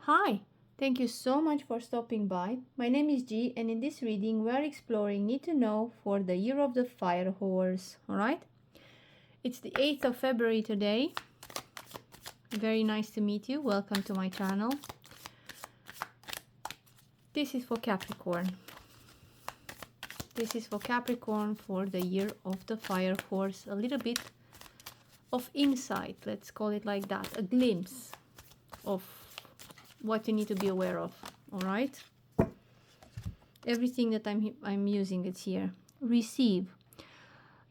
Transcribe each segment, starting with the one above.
Hi, thank you so much for stopping by. My name is G, and in this reading, we are exploring Need to Know for the Year of the Fire Horse. Alright? It's the 8th of February today. Very nice to meet you. Welcome to my channel. This is for Capricorn. This is for Capricorn for the Year of the Fire Horse. A little bit of insight, let's call it like that. A glimpse of what you need to be aware of. All right, everything that I'm using, it's here. Receive.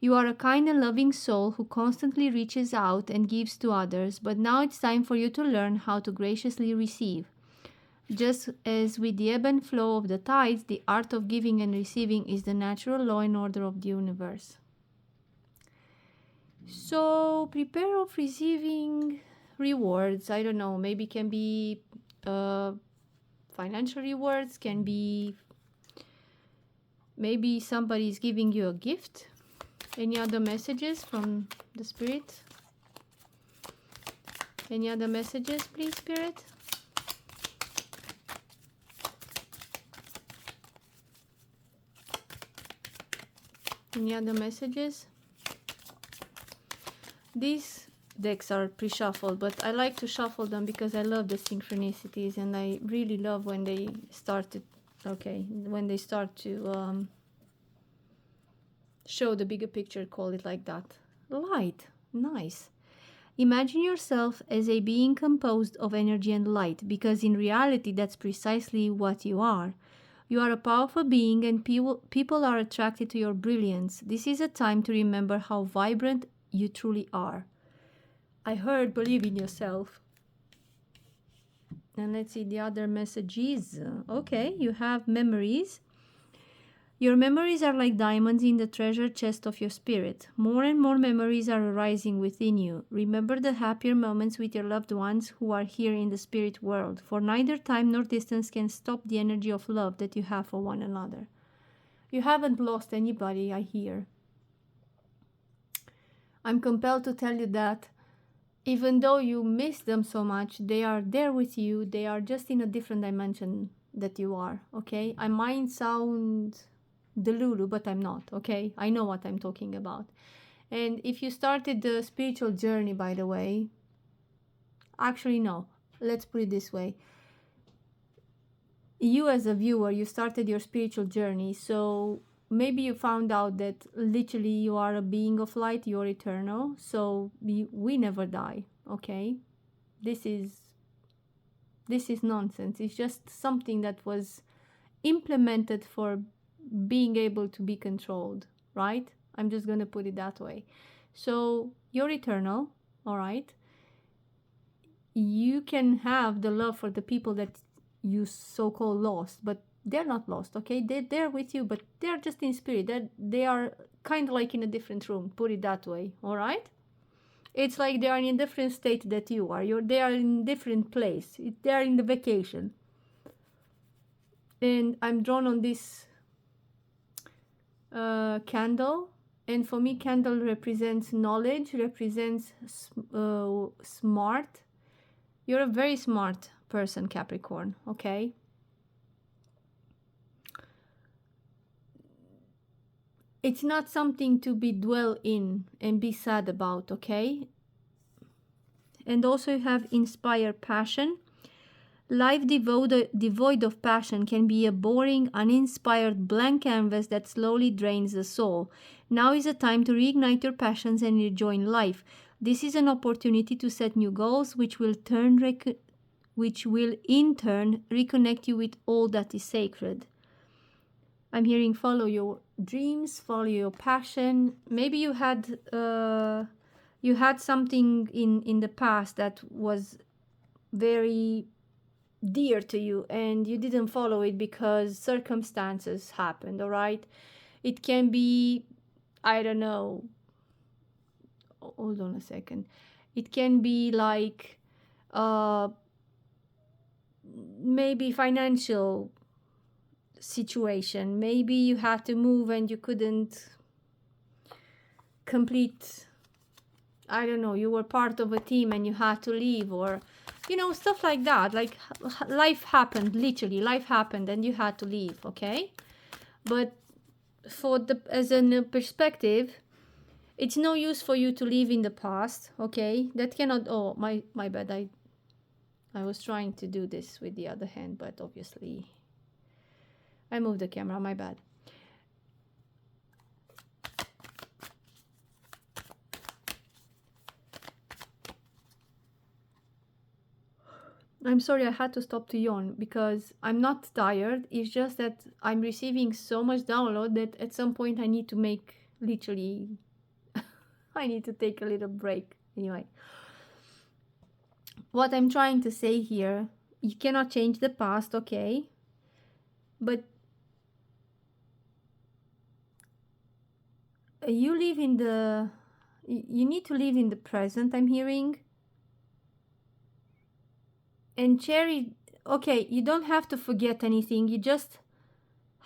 You are a kind and loving soul who constantly reaches out and gives to others, but now it's time for you to learn how to graciously receive. Just as with the ebb and flow of the tides, the art of giving and receiving is the natural law and order of the universe. So prepare of receiving rewards. I don't know, maybe can be financial rewards, can be maybe somebody is giving you a gift. Any other messages from the spirit? Any other messages, please, spirit? Any other messages? These decks are pre-shuffled, but I like to shuffle them because I love the synchronicities, and I really love when they start to show the bigger picture, call it like that. Light, nice. Imagine yourself as a being composed of energy and light, because in reality that's precisely what you are. You are a powerful being, and people are attracted to your brilliance. This is a time to remember how vibrant you truly are. I heard believe in yourself. And let's see the other messages. Okay, you have memories. Your memories are like diamonds in the treasure chest of your spirit. More and more memories are arising within you. Remember the happier moments with your loved ones who are here in the spirit world, for neither time nor distance can stop the energy of love that you have for one another. You haven't lost anybody, I hear. I'm compelled to tell you that even though you miss them so much, they are there with you. They are just in a different dimension that you are, okay? I might sound delulu, but I'm not, okay? I know what I'm talking about. And if you started the spiritual journey, by the way, actually no, let's put it this way. You as a viewer, you started your spiritual journey, so maybe you found out that literally you are a being of light, you're eternal, so we never die, okay? This is nonsense. It's just something that was implemented for being able to be controlled, right? I'm just gonna put it that way. So you're eternal, all right? You can have the love for the people that you so-called lost, but they're not lost, okay? They're there with you, but they're just in spirit. They are kind of like in a different room, put it that way, all right? It's like they are in a different state that you are. They are in a different place. They are in the vacation. And I'm drawn on this candle. And for me, candle represents knowledge, represents smart. You're a very smart person, Capricorn, okay? It's not something to be dwell in and be sad about, okay? And also you have inspired passion. Life devoid of passion can be a boring, uninspired blank canvas that slowly drains the soul. Now is the time to reignite your passions and rejoin life. This is an opportunity to set new goals, which will in turn reconnect you with all that is sacred. I'm hearing follow your dreams, follow your passion. Maybe you had something in the past that was very dear to you and you didn't follow it because circumstances happened, all right? It can be, I don't know, hold on a second. It can be like maybe financial situation. Maybe you had to move and you couldn't complete, I don't know, you were part of a team and you had to leave, or you know, stuff like that. Like life happened, literally life happened and you had to leave, okay? But for the, as a perspective, it's no use for you to live in the past, okay? That cannot, oh, my bad. I was trying to do this with the other hand, but obviously I moved the camera, my bad. I'm sorry, I had to stop to yawn because I'm not tired. It's just that I'm receiving so much download that at some point I need to make literally, I need to take a little break. Anyway, what I'm trying to say here, you cannot change the past, okay? But you live in the, you need to live in the present, I'm hearing. And Cherry, okay, you don't have to forget anything. You just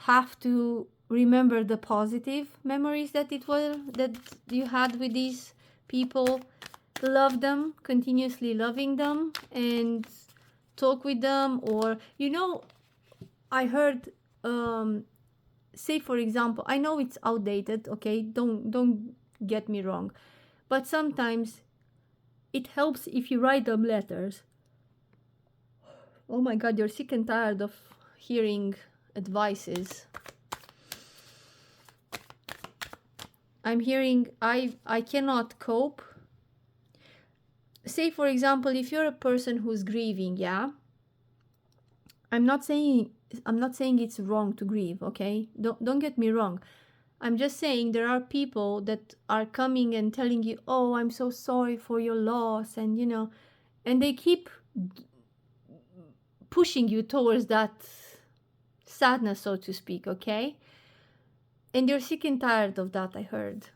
have to remember the positive memories that that you had with these people. Love them, continuously loving them, and talk with them. Or, you know, I heard, say for example, I know it's outdated, okay? Don't get me wrong, but sometimes it helps if you write them letters. Oh my god, you're sick and tired of hearing advices. I'm hearing I cannot cope. Say for example, if you're a person who's grieving, yeah? I'm not saying it's wrong to grieve, okay? Don't get me wrong. I'm just saying there are people that are coming and telling you, "Oh, I'm so sorry for your loss," and you know, and they keep pushing you towards that sadness, so to speak, okay? And you're sick and tired of that, I heard.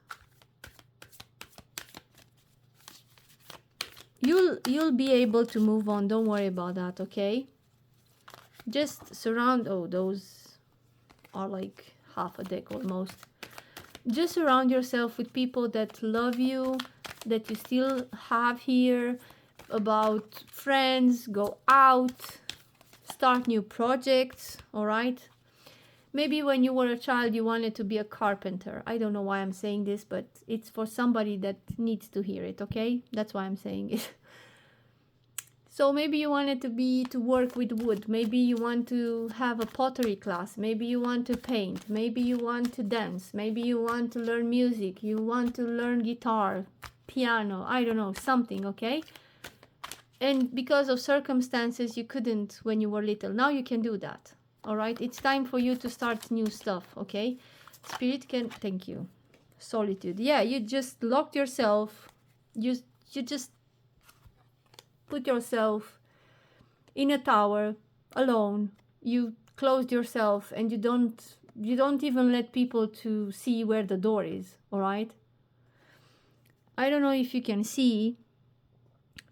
You'll be able to move on, don't worry about that, okay? Just surround, oh, those are like half a deck almost. Just surround yourself with people that love you, that you still have here, about friends, go out, start new projects, all right? Maybe when you were a child you wanted to be a carpenter. I don't know why I'm saying this, but it's for somebody that needs to hear it, okay? That's why I'm saying it. So maybe you wanted to work with wood. Maybe you want to have a pottery class. Maybe you want to paint. Maybe you want to dance. Maybe you want to learn music. You want to learn guitar, piano, I don't know, something, okay? And because of circumstances you couldn't when you were little. Now you can do that. All right? It's time for you to start new stuff, okay? Spirit can, thank you. Solitude. Yeah, you just locked yourself. You just put yourself in a tower alone. You closed yourself and you don't even let people to see where the door is, all right? I don't know if you can see,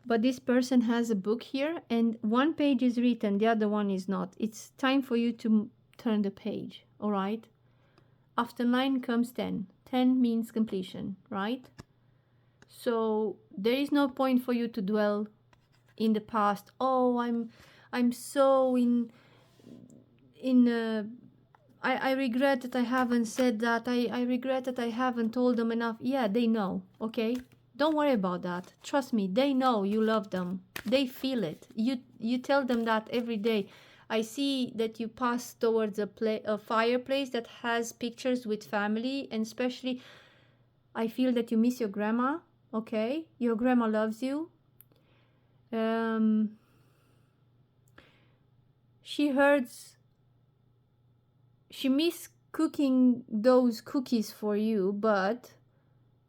but this person has a book here and one page is written, the other one is not. It's time for you to turn the page, all right? After 9 comes 10. 10 means completion, right? So there is no point for you to dwell in the past. Oh, I'm so I regret that I haven't said that. I regret that I haven't told them enough. Yeah, they know, okay? Don't worry about that. Trust me, they know you love them. They feel it. You tell them that every day. I see that you pass towards a fireplace that has pictures with family, and especially I feel that you miss your grandma, okay? Your grandma loves you. She miss cooking those cookies for you, but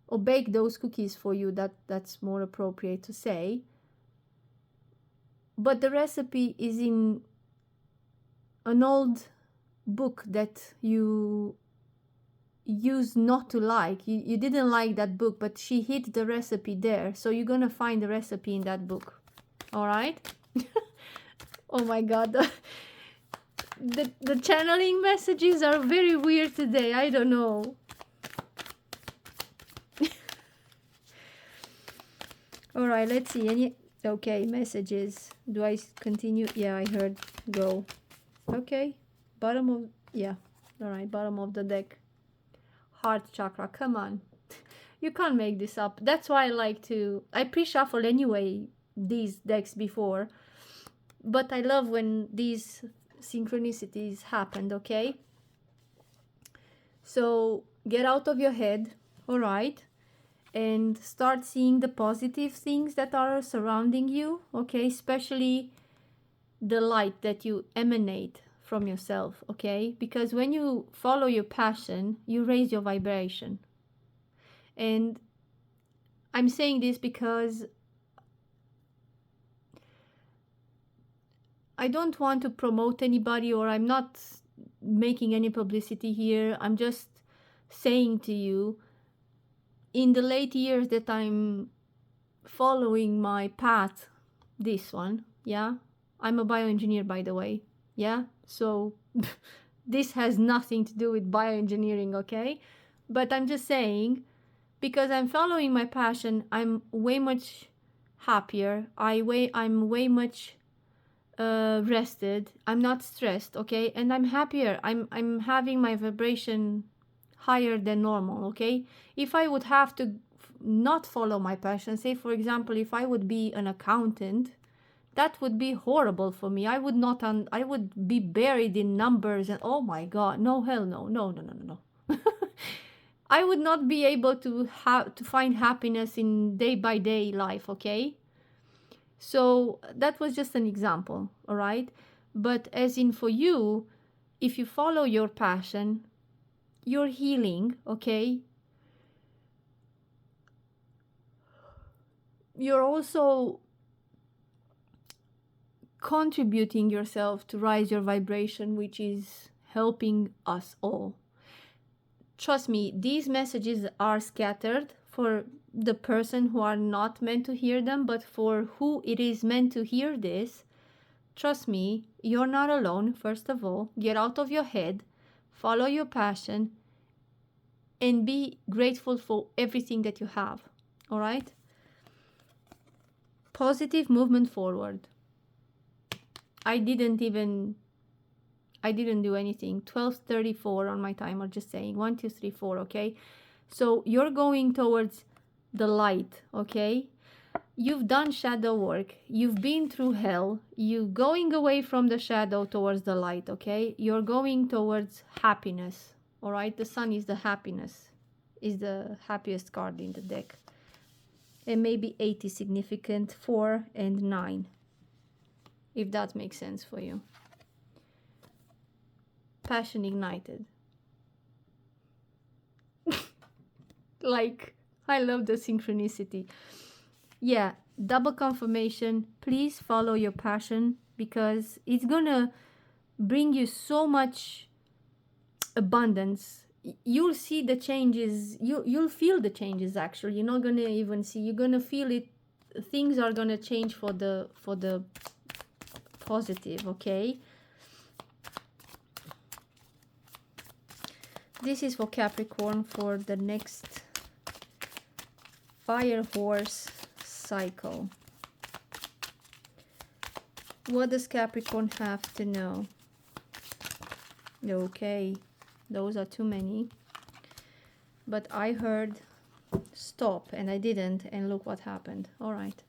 or bake those cookies for you, that's more appropriate to say. But the recipe is in an old book that you used not to like. You didn't like that book, but she hid the recipe there, so you're gonna find the recipe in that book. All right? Oh my god. The channeling messages are very weird today. I don't know. All right, let's see. Okay, messages. Do I continue? Yeah, I heard go. Okay, bottom of, yeah, all right, bottom of the deck. Heart chakra, come on. You can't make this up. That's why I pre-shuffle anyway these decks before. But I love when these synchronicities happened, okay? So get out of your head, all right? And start seeing the positive things that are surrounding you, okay? Especially the light that you emanate from yourself, okay? Because when you follow your passion, you raise your vibration. And I'm saying this because I don't want to promote anybody, or I'm not making any publicity here. I'm just saying to you, in the late years that I'm following my path, this one, yeah, I'm a bioengineer, by the way, yeah, so this has nothing to do with bioengineering, okay? But I'm just saying, because I'm following my passion, I'm way much happier. I'm way much rested. I'm not stressed, okay? And I'm happier. I'm having my vibration higher than normal, okay? If I would have to not follow my passion, say for example, if I would be an accountant, that would be horrible for me. I would not I would be buried in numbers, and oh my god, no, hell no, no, no, no, no, no. I would not be able to find happiness in day by day life, okay? So that was just an example, all right? But as in for you, if you follow your passion, you're healing, okay? You're also contributing yourself to rise your vibration, which is helping us all. Trust me, these messages are scattered for the person who are not meant to hear them, but for who it is meant to hear this, trust me, you're not alone. First of all, get out of your head, follow your passion, and be grateful for everything that you have, all right? Positive movement forward. I didn't do anything. 12:34 on my timer, just saying 1 2 3 4, okay? So you're going towards the light, okay? You've done shadow work, you've been through hell, you're going away from the shadow towards the light, okay? You're going towards happiness, all right? The sun is the happiness, is the happiest card in the deck. And maybe 8 is significant, 4 and 9, if that makes sense for you. Passion ignited. Like, I love the synchronicity. Yeah, double confirmation. Please follow your passion, because it's gonna bring you so much abundance. You'll see the changes. You'll feel the changes, actually. You're not gonna even see. You're gonna feel it. Things are gonna change for the positive, okay? This is for Capricorn for the next fire horse cycle. What does Capricorn have to know? Okay, those are too many. But I heard stop and I didn't, and look what happened. All right.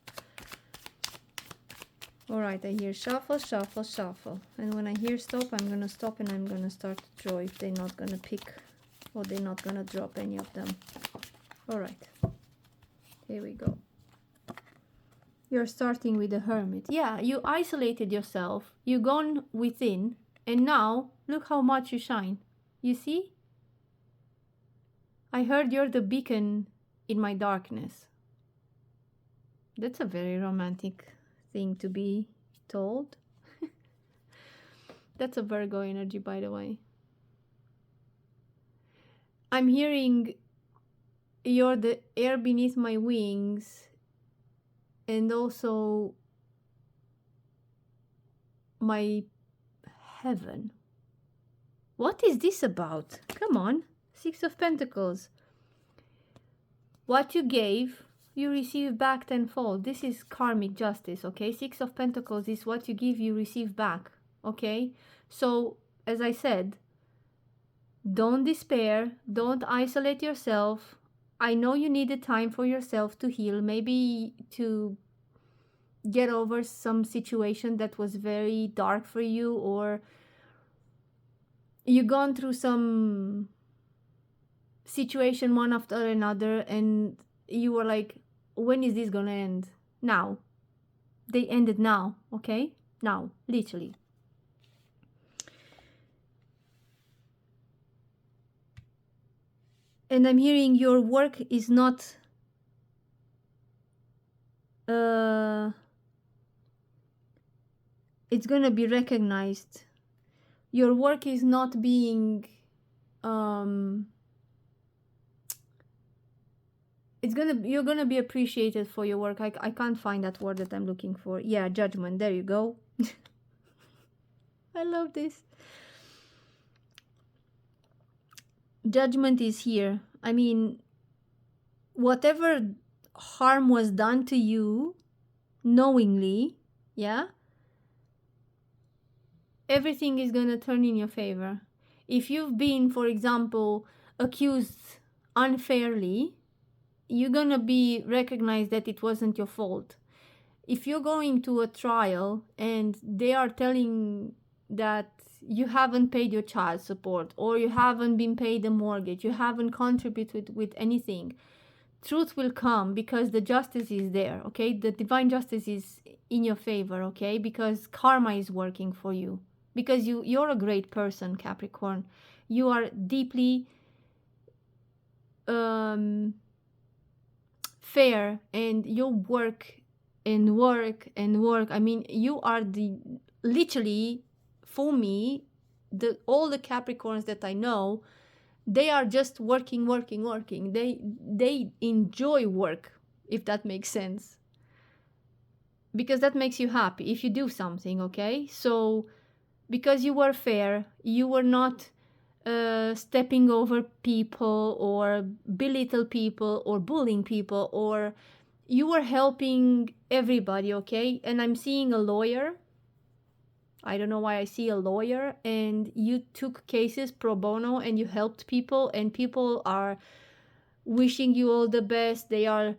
All right, I hear shuffle, shuffle, shuffle. And when I hear stop, I'm going to stop and I'm going to start to draw if they're not going to pick or they're not going to drop any of them. All right. Here we go. You're starting with the Hermit. Yeah, you isolated yourself. You've gone within. And now, look how much you shine. You see? I heard you're the beacon in my darkness. That's a very romantic thing to be told. That's a Virgo energy, by the way. I'm hearing you're the air beneath my wings, and also my heaven. What is this about? Come on. 6 of Pentacles. What you gave, you receive back tenfold. This is karmic justice, okay? Six of Pentacles is what you give, you receive back, okay? So, as I said, don't despair, don't isolate yourself. I know you needed time for yourself to heal, maybe to get over some situation that was very dark for you, or you've gone through some situation one after another and you were like, when is this gonna end? Now. They ended now, okay? Now, literally. And I'm hearing your work is not it's gonna be recognized. Your work is not being you're gonna be appreciated for your work. I can't find that word that I'm looking for. Yeah, judgment, there you go. I love this. Judgment is here. I mean, whatever harm was done to you knowingly, yeah, everything is gonna turn in your favor. If you've been, for example, accused unfairly, you're gonna be recognized that it wasn't your fault. If you're going to a trial and they are telling that you haven't paid your child support, or you haven't been paid a mortgage, you haven't contributed with anything, truth will come because the justice is there, okay? The divine justice is in your favor, okay? Because karma is working for you. Because you're a great person, Capricorn. You are deeply fair, and you work and work and work. I mean, you are the literally, for me, all the Capricorns that I know, they are just working. They enjoy work, if that makes sense, because that makes you happy if you do something, okay? So because you were fair, you were not stepping over people or belittle people or bullying people, or you were helping everybody, okay? And I'm seeing a lawyer. I don't know why I see a lawyer, and you took cases pro bono and you helped people, and people are wishing you all the best. They are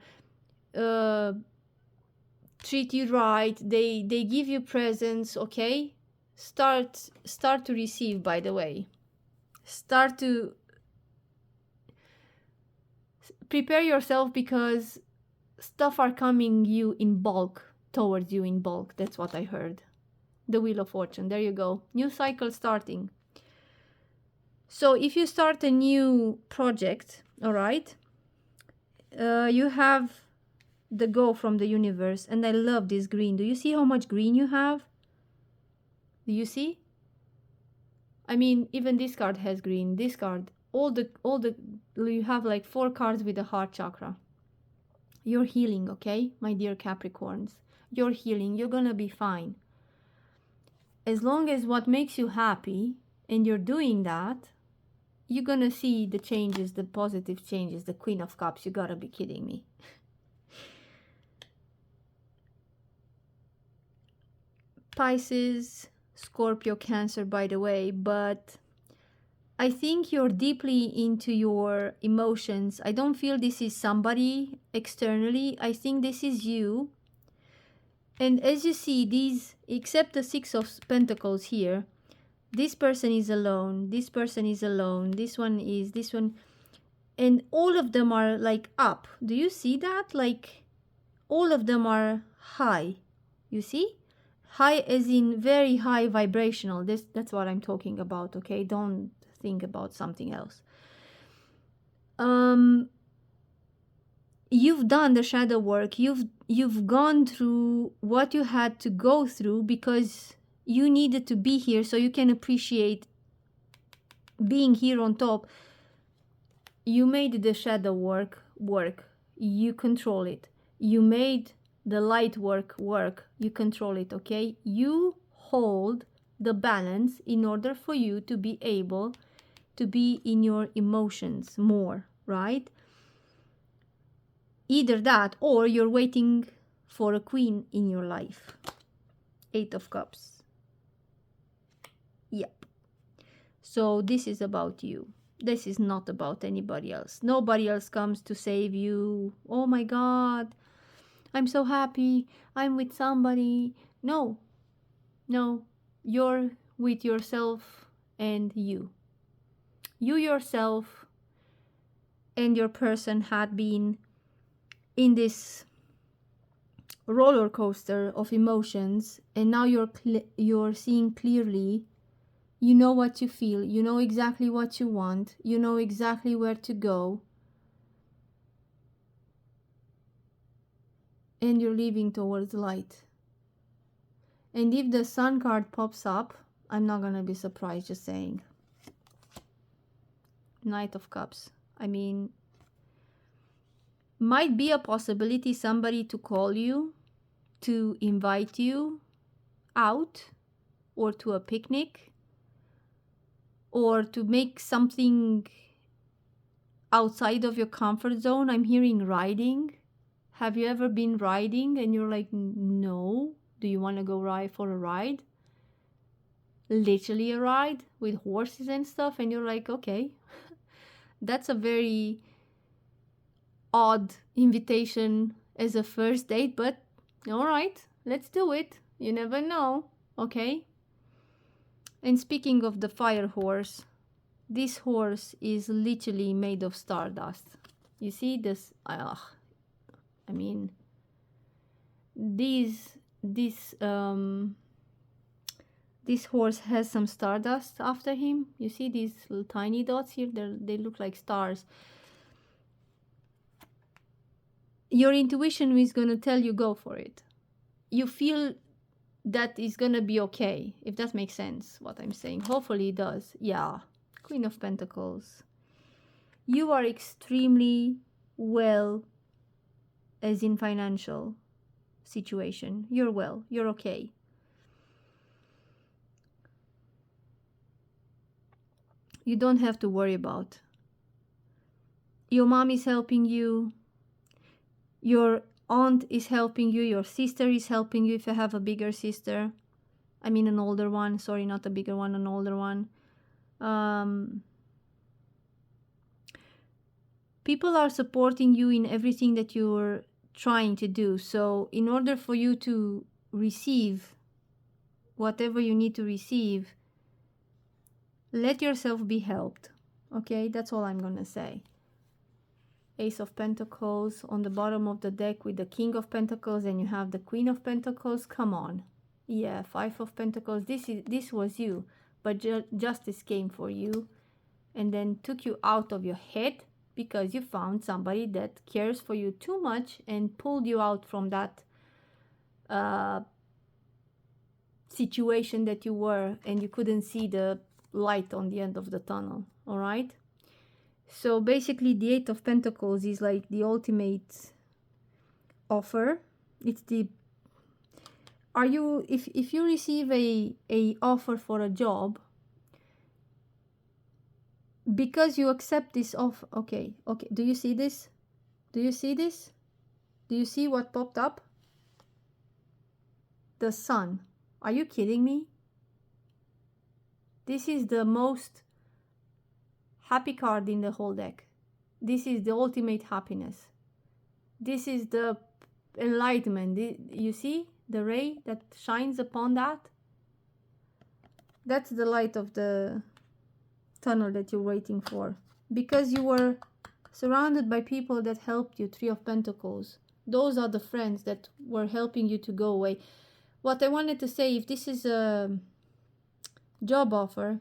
treat you right. They give you presents, okay? Start to receive, by the way. Start to prepare yourself, because stuff are coming you in bulk, towards you in bulk. That's what I heard. The Wheel of Fortune, there you go. New cycle starting. So if you start a new project, all right, you have the go from the universe. And I love this green. Do you see how much green you have? Do you see? I mean, even this card has green. This card, all the you have like 4 cards with the heart chakra. You're healing, okay, my dear Capricorns. You're healing. You're gonna be fine. As long as what makes you happy and you're doing that, you're gonna see the changes, the positive changes. The Queen of Cups. You gotta be kidding me. Pisces, Scorpio, Cancer, by the way, but I think you're deeply into your emotions. I don't feel this is somebody externally. I think this is you. And as you see, these, except the Six of Pentacles here, this person is alone, this person is alone, this one, and all of them are like up. Do you see that? Like all of them are high. You see? High as in very high vibrational. That's what I'm talking about, okay? Don't think about something else. You've done the shadow work. You've gone through what you had to go through, because you needed to be here so you can appreciate being here on top. You made the shadow work. You control it. You made the light work. You control it, okay? You hold the balance in order for you to be able to be in your emotions more, right? Either that, or you're waiting for a queen in your life. 8 of Cups. Yep. So this is about you. This is not about anybody else. Nobody else comes to save you. Oh my God, I'm so happy, I'm with somebody. No, no, you're with yourself and you. You yourself and your person had been in this roller coaster of emotions, and now you're seeing clearly. You know what you feel, you know exactly what you want, you know exactly where to go, and you're leaving towards light. And if the Sun card pops up, I'm not gonna be surprised, just saying. Knight of Cups. I mean, might be a possibility somebody to call you, to invite you out, or to a picnic, or to make something outside of your comfort zone. I'm hearing riding. Have you ever been riding and you're like, no? Do you want to go ride for a ride? Literally a ride with horses and stuff, and you're like, okay. That's a very odd invitation as a first date, but all right, let's do it. You never know, okay? And speaking of the fire horse, this horse is literally made of stardust. You see this? I mean, this horse has some stardust after him. You see these little tiny dots here? They look like stars. Your intuition is going to tell you go for it. You feel that is going to be okay, if that makes sense, what I'm saying. Hopefully it does. Yeah. Queen of Pentacles. You are extremely well, as in financial situation. You're well. You're okay. You don't have to worry about. Your mom is helping you. Your aunt is helping you. Your sister is helping you if you have a bigger sister. I mean an older one. Sorry, not a bigger one, an older one. People are supporting you in everything that you're trying to do. So in order for you to receive whatever you need to receive, let yourself be helped. Okay, that's all I'm gonna say. Ace of Pentacles on the bottom of the deck with the King of Pentacles, and you have the Queen of Pentacles. Come on. Yeah, Five of Pentacles. This was you, but justice came for you and then took you out of your head, because you found somebody that cares for you too much and pulled you out from that situation that you were, and you couldn't see the light on the end of the tunnel. All right, so basically the Eight of Pentacles is like the ultimate offer. It's the if you receive a offer for a job, because you accept this offer. Okay, do you see this? Do you see this? Do you see what popped up? The Sun. Are you kidding me? This is the most happy card in the whole deck. This is the ultimate happiness. This is the enlightenment. You see the ray that shines upon that? That's the light of the tunnel that you're waiting for, because you were surrounded by people that helped you. Three of Pentacles. Those are the friends that were helping you to go away. What I wanted to say, if this is a job offer,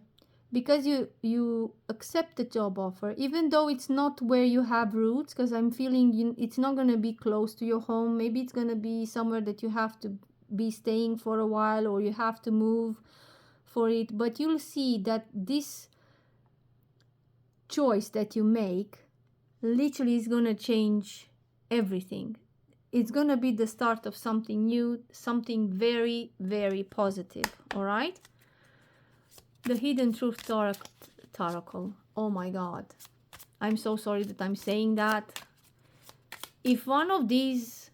because you accept the job offer, even though it's not where you have roots, because I'm feeling it's not going to be close to your home. Maybe it's going to be somewhere that you have to be staying for a while, or you have to move for it. But you'll see that this choice that you make literally is going to change everything. It's going to be the start of something new, something very, very positive. All right? The Hidden Truth Oracle. Oh my God. I'm so sorry that I'm saying that. If one of these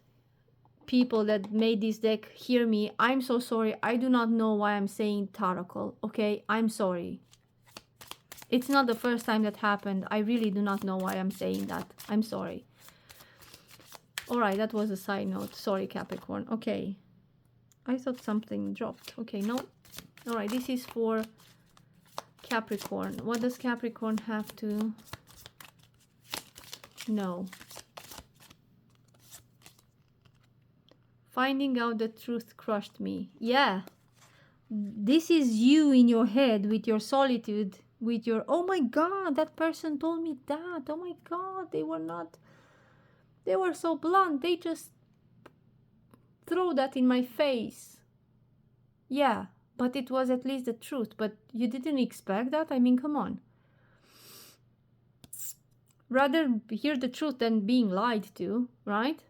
people that made this deck hear me, I'm so sorry. I do not know why I'm saying Taracle, okay? I'm sorry. It's not the first time that happened. I really do not know why I'm saying that. I'm sorry. Alright, that was a side note. Sorry, Capricorn. Okay. I thought something dropped. Okay, no. Alright, this is for Capricorn. What does Capricorn have to know? Finding out the truth crushed me. Yeah. This is you in your head with your solitude, with your, oh my God, that person told me that. Oh my God, they were so blunt. They just throw that in my face. Yeah, but it was at least the truth. But you didn't expect that? I mean, come on. Rather hear the truth than being lied to, right?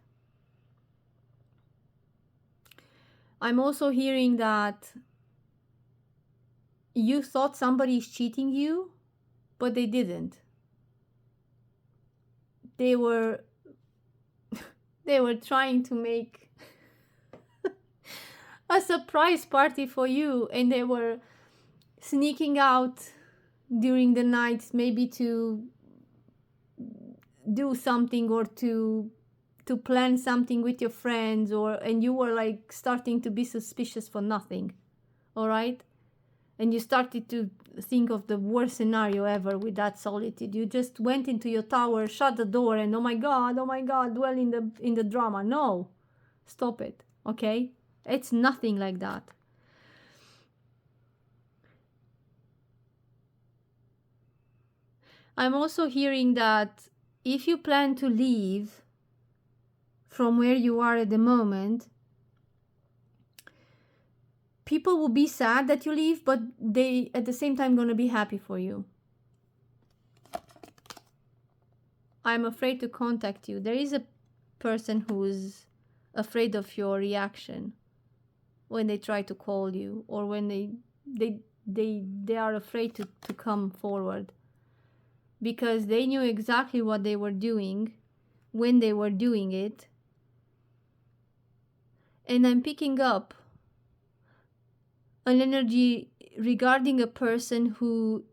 I'm also hearing that you thought somebody is cheating you, but they didn't. They were trying to make a surprise party for you, and they were sneaking out during the night, maybe to do something or to plan something with your friends, and you were like starting to be suspicious for nothing. All right? And you started to think of the worst scenario ever with that solitude. You just went into your tower, shut the door, and oh my God, dwell in the drama. No, stop it, okay? It's nothing like that. I'm also hearing that if you plan to leave from where you are at the moment, people will be sad that you leave, but they at the same time gonna be happy for you. I'm afraid to contact you. There is a person who's afraid of your reaction when they try to call you, or when they are afraid to come forward, because they knew exactly what they were doing when they were doing it. And I'm picking up an energy regarding a person who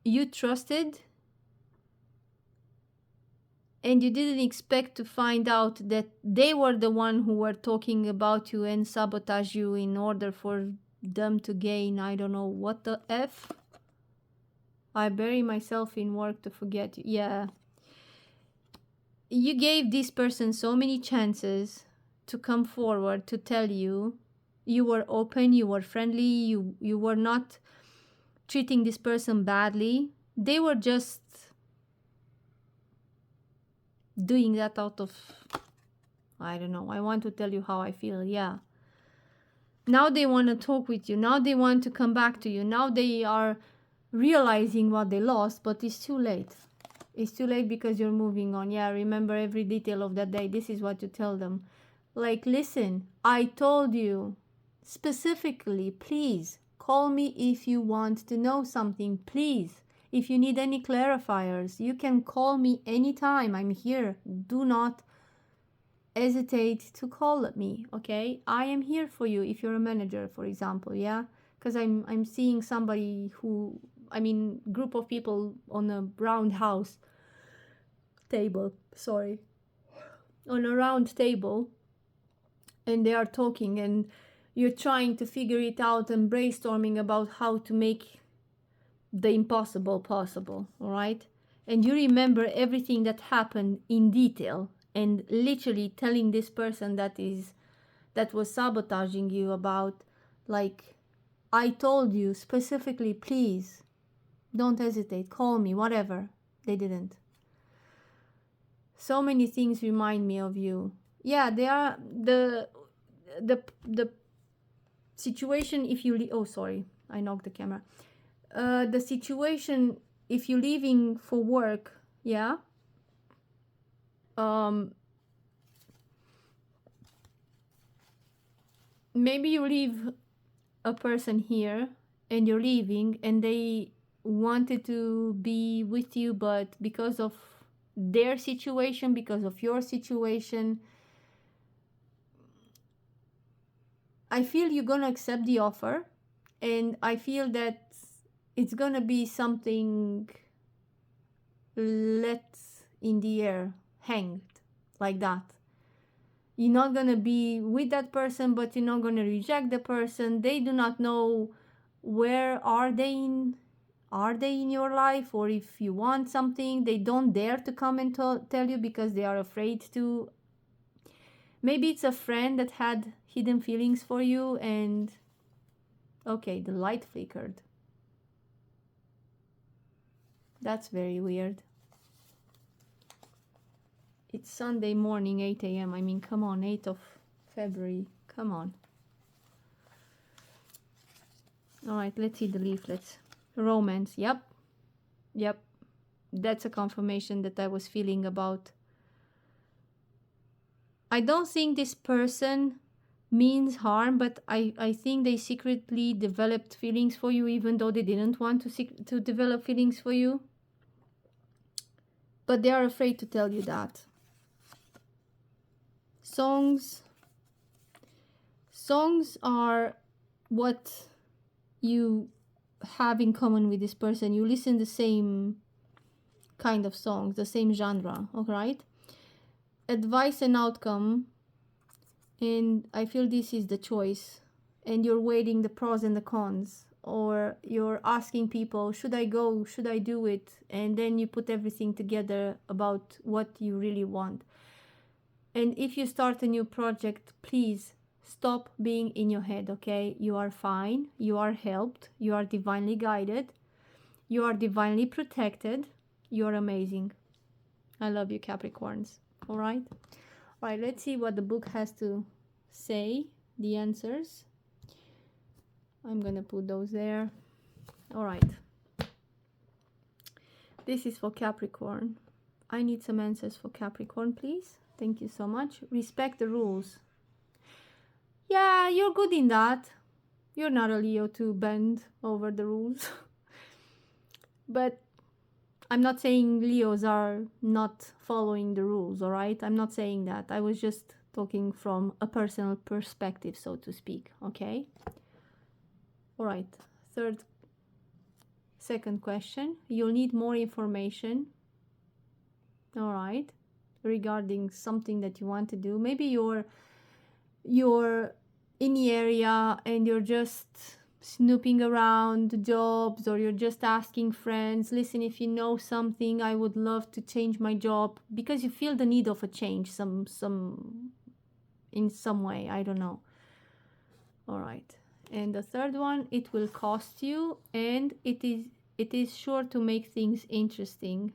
you trusted, and you didn't expect to find out that they were the one who were talking about you and sabotage you in order for them to gain, I don't know what the F. I bury myself in work to forget you. Yeah. You gave this person so many chances to come forward, to tell you. You were open, you were friendly, you were not treating this person badly. They were just doing that out of, I don't know, I want to tell you how I feel. Yeah. Now they want to talk with you. Now they want to come back to you. Now they are realizing what they lost, but it's too late. It's too late because you're moving on. Yeah, remember every detail of that day. This is what you tell them. Like, listen, I told you specifically, please call me if you want to know something. Please, if you need any clarifiers, you can call me anytime. I'm here. Do not hesitate to call me, okay? I am here for you if you're a manager, for example, yeah? Because I'm seeing somebody who, I mean, group of people on a round house table, sorry, on a round table, and they are talking, and you're trying to figure it out and brainstorming about how to make the impossible possible, all right? And you remember everything that happened in detail, and literally telling this person that was sabotaging you about, like, I told you specifically, please don't hesitate, call me, whatever. They didn't. So many things remind me of you. Yeah, they are the situation if you oh sorry, I knocked the camera. The situation if you're leaving for work, yeah, maybe you leave a person here and you're leaving, and they wanted to be with you, but because of their situation, because of your situation. I feel you're gonna accept the offer, and I feel that it's gonna be something let in the air, hanged like that. You're not gonna be with that person, but you're not gonna reject the person. They do not know where are they in your life, or if you want something. They don't dare to come and tell you because they are afraid to. Maybe it's a friend that had hidden feelings for you, and okay, the light flickered. That's very weird. It's Sunday morning, 8 a.m. I mean, come on, 8th of February. Come on. All right, let's see the leaflets. Romance. Yep. That's a confirmation that I was feeling about. I don't think this person means harm, but I think they secretly developed feelings for you, even though they didn't want to develop feelings for you. But they are afraid to tell you that. Songs are what you have in common with this person. You listen the same kind of songs, the same genre, all right? Advice and outcome, and I feel this is the choice, and you're weighing the pros and the cons, or you're asking people, should I go, should I do it? And then you put everything together about what you really want. And if you start a new project, please stop being in your head, okay? You are fine. You are helped. You are divinely guided. You are divinely protected. You are amazing. I love you, Capricorns. All right? All right, let's see what the book has to say, the answers. I'm going to put those there. All right. This is for Capricorn. I need some answers for Capricorn, please. Thank you so much. Respect the rules. Yeah, you're good in that. You're not a Leo to bend over the rules. But I'm not saying Leos are not following the rules, all right? I'm not saying that. I was just talking from a personal perspective, so to speak, okay? All right. Second question. You'll need more information. All right. Regarding something that you want to do. Maybe you're in the area and you're just snooping around jobs, or you're just asking friends, listen, if you know something, I would love to change my job, because you feel the need of a change in some way. I don't know. All right. And the third one, it will cost you, and it is sure to make things interesting.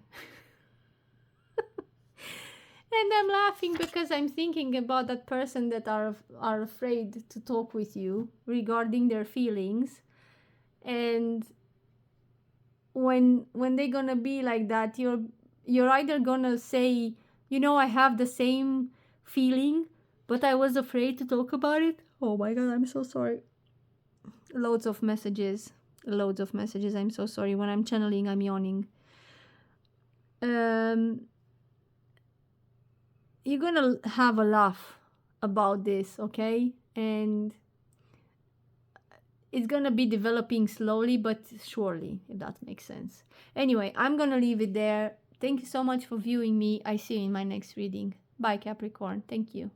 And I'm laughing because I'm thinking about that person that are afraid to talk with you regarding their feelings. And when they're gonna be like that, you're either gonna say, I have the same feeling, but I was afraid to talk about it. Oh my god, I'm so sorry. Loads of messages. I'm so sorry. When I'm channeling, I'm yawning. You're gonna have a laugh about this, okay? And it's gonna be developing slowly but surely, if that makes sense. Anyway, I'm gonna leave it there. Thank you so much for viewing me. I see you in my next reading. Bye, Capricorn. Thank you.